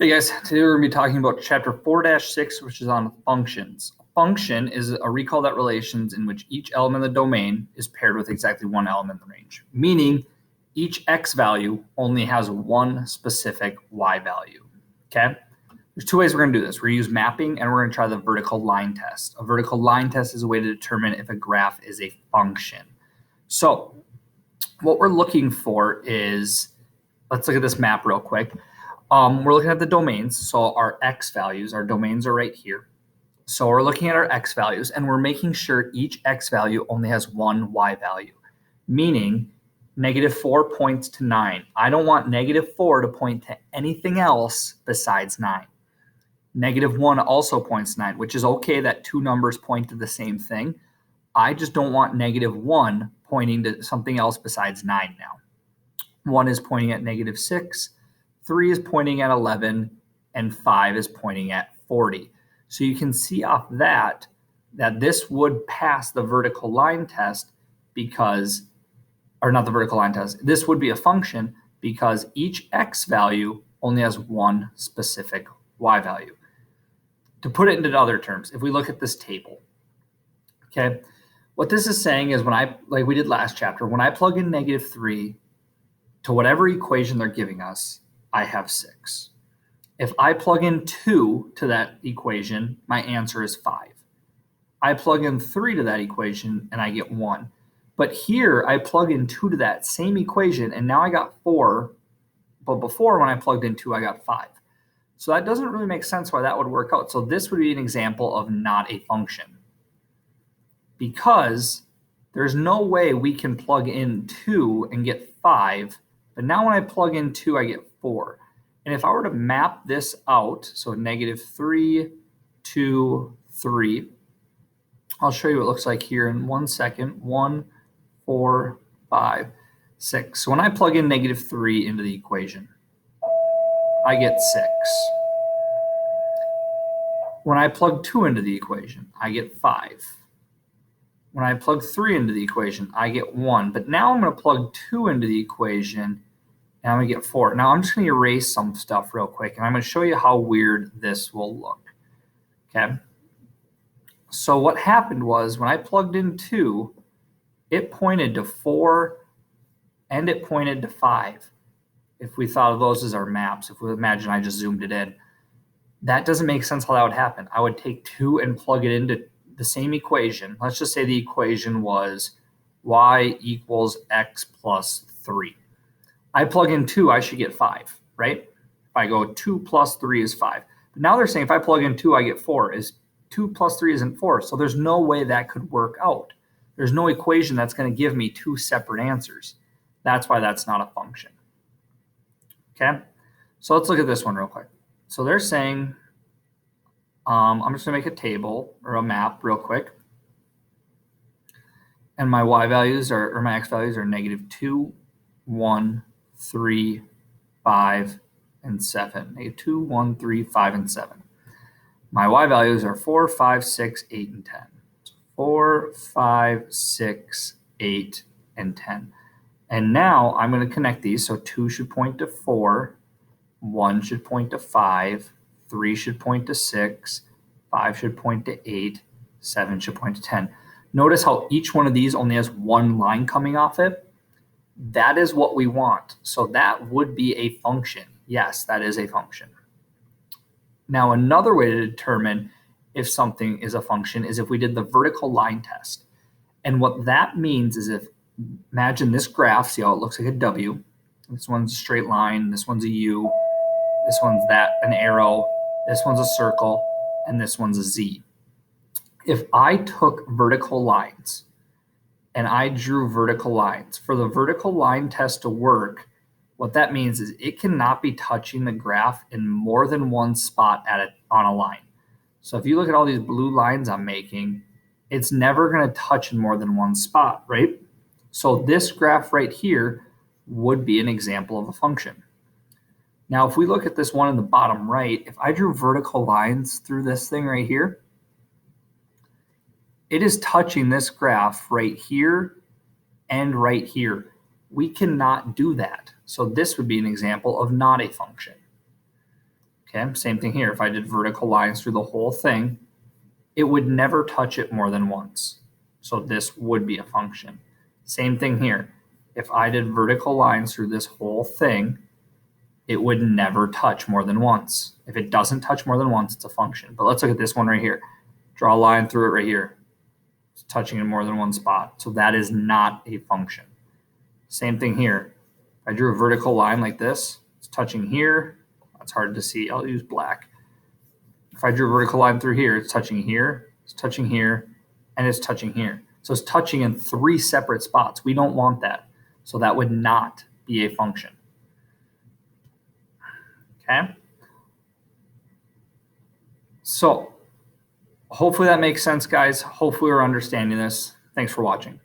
Hey guys, today we're going to be talking about chapter 4-6, which is on functions. A function is a recall that relations in which each element of the domain is paired with exactly one element in the range, meaning each x value only has one specific y value. Okay? There's two ways we're going to do this. We're going to use mapping and we're going to try the vertical line test. A vertical line test is a way to determine if a graph is a function. So what we're looking for is, let's look at this map real quick. We're looking at the domains. So our x values, our domains are right here. So we're looking at our x values and we're making sure each x value only has one y value, meaning -4 points to 9. I don't want -4 to point to anything else besides 9. -1 also points to 9, which is okay that two numbers point to the same thing. I just don't want -1 pointing to something else besides 9 now. 1 is pointing at -6. 3 is pointing at 11, and 5 is pointing at 40. So you can see off that this would pass the vertical line test because, or not the vertical line test, this would be a function because each x value only has one specific y value. To put it into other terms, if we look at this table, okay, what this is saying is when like we did last chapter, when I plug in -3 to whatever equation they're giving us, I have 6. If I plug in 2 to that equation, my answer is 5. I plug in 3 to that equation and I get 1. But here I plug in 2 to that same equation and now I got 4. But before, when I plugged in 2, I got 5. So that doesn't really make sense why that would work out. So this would be an example of not a function, because there's no way we can plug in 2 and get 5. But now when I plug in 2, I get 4. And if I were to map this out, so -3, 2, 3, I'll show you what it looks like here in 1 second. 1, 4, 5, 6. So when I plug in -3 into the equation, I get 6. When I plug 2 into the equation, I get 5. When I plug 3 into the equation, I get 1. But now I'm going to plug 2 into the equation, and I'm going to get 4. Now I'm just going to erase some stuff real quick, and I'm going to show you how weird this will look. Okay. So what happened was when I plugged in 2, it pointed to 4 and it pointed to 5. If we thought of those as our maps, if we imagine I just zoomed it in, that doesn't make sense how that would happen. I would take 2 and plug it into the same equation. Let's just say the equation was y equals x plus 3. I plug in 2, I should get 5, right? If I go 2 plus 3 is 5. But now they're saying if I plug in 2, I get 4. Is 2 plus 3 isn't 4. So there's no way that could work out. There's no equation that's going to give me two separate answers. That's why that's not a function. Okay? So let's look at this one real quick. So they're saying, I'm just going to make a table or a map real quick. And my y values or my x values are -2, 1, 3, 5, and 7. -2, 1, 3, 5, and 7. My y values are 4, 5, 6, 8, and 10. So 4, 5, 6, 8, and 10. And now I'm going to connect these. So 2 should point to 4, 1 should point to 5, 3 should point to 6, 5 should point to 8, 7 should point to 10. Notice how each one of these only has one line coming off it. That is what we want. So that would be a function. Yes, that is a function. Now, another way to determine if something is a function is if we did the vertical line test. And what that means is imagine this graph, see how it looks like a W. This one's a straight line, this one's a U, this one's an arrow, this one's a circle, and this one's a Z. If I took vertical lines and I drew vertical lines, for the vertical line test to work, what that means is it cannot be touching the graph in more than one spot on a line. So if you look at all these blue lines I'm making, it's never going to touch in more than one spot, right? So this graph right here would be an example of a function. Now, if we look at this one in the bottom right, if I drew vertical lines through this thing right here, it is touching this graph right here and right here. We cannot do that. So this would be an example of not a function. Okay, same thing here. If I did vertical lines through the whole thing, it would never touch it more than once. So this would be a function. Same thing here. If I did vertical lines through this whole thing, it would never touch more than once. If it doesn't touch more than once, it's a function. But let's look at this one right here. Draw a line through it right here. It's touching in more than one spot. So that is not a function. Same thing here. If I drew a vertical line like this, it's touching here. It's hard to see. I'll use black. If I drew a vertical line through here, it's touching here, and it's touching here. So it's touching in 3 separate spots. We don't want that. So that would not be a function. Okay? So hopefully that makes sense, guys. Hopefully we're understanding this. Thanks for watching.